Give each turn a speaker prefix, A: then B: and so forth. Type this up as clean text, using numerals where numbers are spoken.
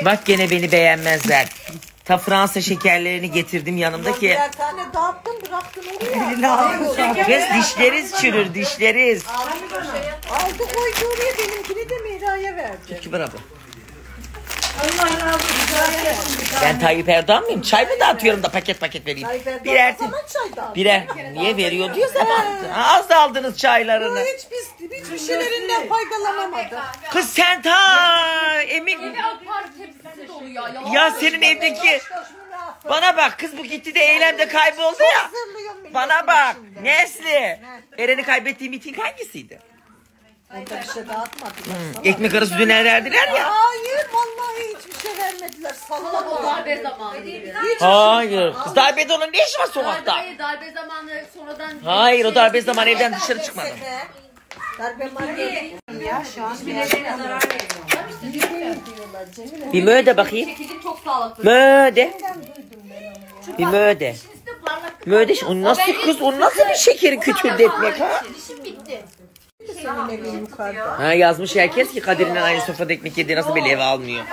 A: Bak gene beni beğenmezler. Ta Fransa şekerlerini getirdim yanımda ki.
B: Birer tane dağıttın bıraktın oraya.
A: Kız dişleriz çürür dişleriz.
B: Aldı koydu oraya, benimkini de Mihra'ya verdi.
A: Kibar abla.
B: Allah razı olsun.
A: Ben Tayyip Erdoğan mıyım? Çay mı dağıtıyorum da paket vereyim? Birer birer. Niye veriyor diyor zaman. Az da aldınız çaylarını.
B: Hiçbir şeylerinden faydalanamadı.
A: Kız sen ta emin. Ya senin evdeki. Bana bak kız, bu gitti de eylemde kayboldu ya. Bana bak Nesli. Eren'i kaybettiği miting hangisiydi?
B: Orada bir şey dağıtmadılar.
A: Ekmek arası döner verdiler ya.
B: Hayır vallahi hiçbir şey vermediler. Salladılar.
C: Darbe zamanıydı.
A: Hayır. Kız darbede olan ne iş var sokakta?
C: Hayır, darbe zamanı sonradan...
A: Hayır, o darbe zamanı evden dışarı çıkmadı.
B: Darbe marbe ya şu an
C: zarar veriyor.
A: Bir möde bakayım.
C: Çekici çok sağlıklı.
A: Möde. Bir möde. Möde. O nasıl kız? O nasıl bir şekeri kütürdetmek ha?
C: İşim bitti.
B: senin evin yukarıda.
A: Ha yazmış herkes ki Kadir'in aynı sofrada ekmek yediği nasıl bir eve almıyor.